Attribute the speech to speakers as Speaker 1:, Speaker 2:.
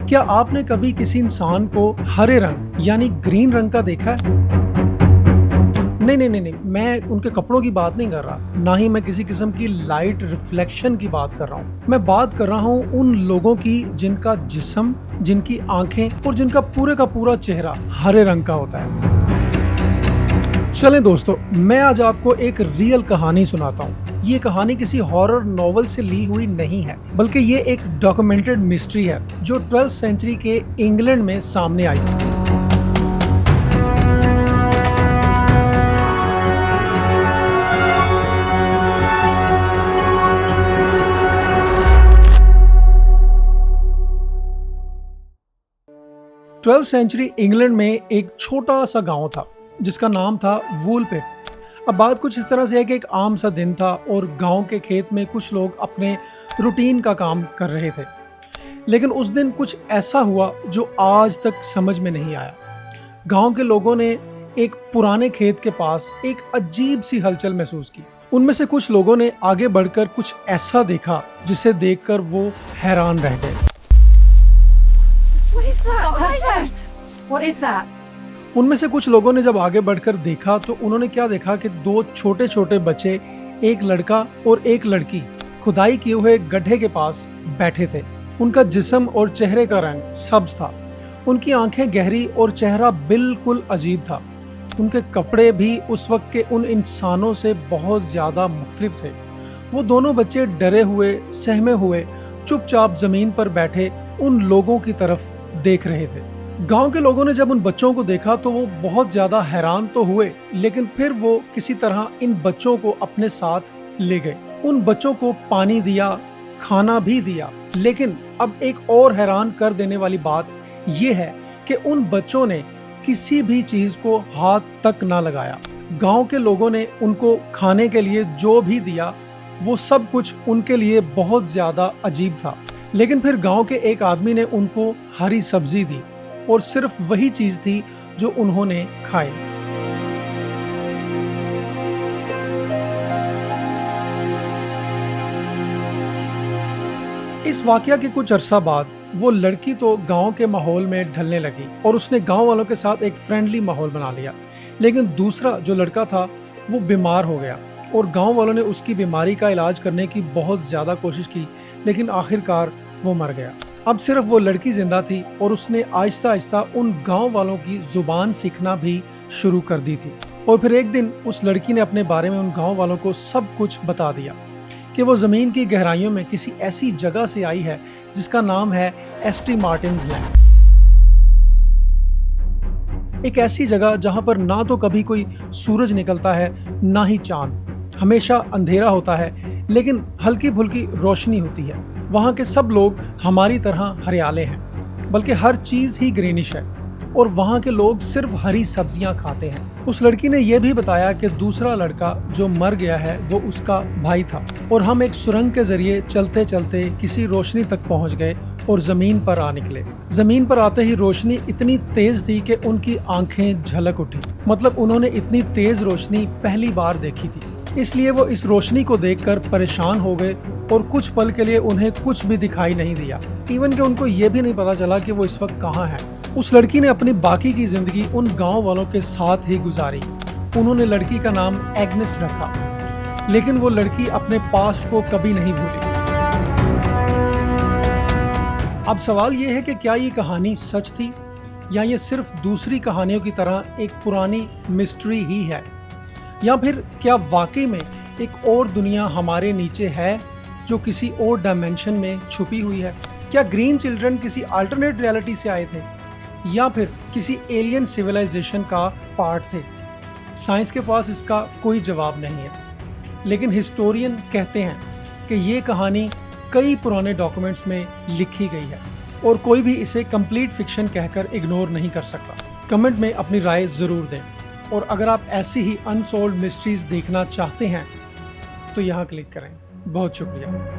Speaker 1: क्या आपने कभी किसी इंसान को हरे रंग यानी ग्रीन रंग का देखा है? नहीं, मैं उनके कपड़ों की बात नहीं कर रहा, ना ही मैं किसी किस्म की लाइट रिफ्लेक्शन की बात कर रहा हूँ। मैं बात कर रहा हूँ उन लोगों की जिनका जिस्म, जिनकी आंखें और जिनका पूरे का पूरा चेहरा हरे रंग का होता है। चलें दोस्तों, मैं आज आपको एक रियल कहानी सुनाता हूँ। ये कहानी किसी हॉरर नॉवल से ली हुई नहीं है, बल्कि ये एक डॉक्यूमेंटेड मिस्ट्री है जो 12th सेंचुरी के इंग्लैंड में सामने आई। ट्वेल्थ सेंचुरी इंग्लैंड में एक छोटा सा गांव था जिसका नाम था वूलपिट। अब बात कुछ इस तरह से है कि एक आम सा दिन था और गांव के खेत में कुछ लोग अपने रूटीन का काम कर रहे थे। लेकिन उस दिन कुछ ऐसा हुआ जो आज तक समझ में नहीं आया। गांव के लोगों ने एक पुराने खेत के पास एक अजीब सी हलचल महसूस की। उनमें से कुछ लोगों ने आगे बढ़कर कुछ ऐसा देखा जिसे देखकर वो हैरान रह गए।
Speaker 2: What is that?
Speaker 1: उनमें से कुछ लोगों ने जब आगे बढ़कर देखा तो उन्होंने क्या देखा कि दो छोटे छोटे बच्चे, एक लड़का और एक लड़की, खुदाई किए हुए गड्ढे के पास बैठे थे। उनका जिस्म और चेहरे का रंग सब्ज था। उनकी आंखें गहरी और चेहरा बिल्कुल अजीब था। उनके कपड़े भी उस वक्त के उन इंसानों से बहुत ज्यादा मुख्तलिफ थे। वो दोनों बच्चे डरे हुए, सहमे हुए, चुपचाप जमीन पर बैठे उन लोगों की तरफ देख रहे थे। गांव के लोगों ने जब उन बच्चों को देखा तो वो बहुत ज्यादा हैरान तो हुए, लेकिन फिर वो किसी तरह इन बच्चों को अपने साथ ले गए। उन बच्चों को पानी दिया, खाना भी दिया। लेकिन अब एक और हैरान कर देने वाली बात यह है कि उन बच्चों ने किसी भी चीज को हाथ तक ना लगाया। गांव के लोगों ने उनको खाने के लिए जो भी दिया वो सब कुछ उनके लिए बहुत ज्यादा अजीब था। लेकिन फिर गांव के एक आदमी ने उनको हरी सब्जी दी और सिर्फ वही चीज थी जो उन्होंने खाई। इस वाकया के कुछ अरसा बाद वो लड़की तो गांव के माहौल में ढलने लगी और उसने गांव वालों के साथ एक फ्रेंडली माहौल बना लिया। लेकिन दूसरा जो लड़का था वो बीमार हो गया और गांव वालों ने उसकी बीमारी का इलाज करने की बहुत ज्यादा कोशिश की, लेकिन आखिरकार वो मर गया। अब सिर्फ वो लड़की जिंदा थी और उसने आहिस्ता आहिस्ता उन गांव वालों की जुबान सीखना भी शुरू कर दी थी। और फिर एक दिन उस लड़की ने अपने बारे में उन गांव वालों को सब कुछ बता दिया कि वो जमीन की गहराइयों में किसी ऐसी जगह से आई है जिसका नाम है एसटी मार्टिन्स लैंड। एक ऐसी जगह जहां पर ना तो कभी कोई सूरज निकलता है ना ही चांद, हमेशा अंधेरा होता है लेकिन हल्की फुल्की रोशनी होती है। वहाँ के सब लोग हमारी तरह हरियाले हैं, बल्कि हर चीज ही ग्रीनिश है और वहाँ के लोग सिर्फ हरी सब्जियां खाते हैं। उस लड़की ने यह भी बताया कि दूसरा लड़का जो मर गया है वो उसका भाई था और हम एक सुरंग के जरिए चलते चलते किसी रोशनी तक पहुँच गए और जमीन पर आ निकले। जमीन पर आते ही रोशनी इतनी तेज थी कि उनकी आंखें झलक उठी। मतलब उन्होंने इतनी तेज रोशनी पहली बार देखी थी, इसलिए वो इस रोशनी को देखकर परेशान हो गए और कुछ पल के लिए उन्हें कुछ भी दिखाई नहीं दिया। इवन कि उनको ये भी नहीं पता चला कि वो इस वक्त कहाँ है। उस लड़की ने अपनी बाकी की जिंदगी उन गांव वालों के साथ ही गुजारी। उन्होंने लड़की का नाम एग्नेस रखा, लेकिन वो लड़की अपने पास्ट को कभी नहीं भूली। अब सवाल ये है कि क्या ये कहानी सच थी या ये सिर्फ दूसरी कहानियों की तरह एक पुरानी मिस्ट्री ही है, या फिर क्या वाकई में एक और दुनिया हमारे नीचे है जो किसी और डायमेंशन में छुपी हुई है। क्या ग्रीन चिल्ड्रन किसी अल्टरनेट रियलिटी से आए थे या फिर किसी एलियन सिविलाइजेशन का पार्ट थे? साइंस के पास इसका कोई जवाब नहीं है, लेकिन हिस्टोरियन कहते हैं कि ये कहानी कई पुराने डॉक्यूमेंट्स में लिखी गई है और कोई भी इसे कंप्लीट फिक्शन कहकर इग्नोर नहीं कर सकता। कमेंट में अपनी राय जरूर दें और अगर आप ऐसी ही अनसॉल्व्ड मिस्ट्रीज देखना चाहते हैं तो यहाँ क्लिक करें। बहुत शुक्रिया।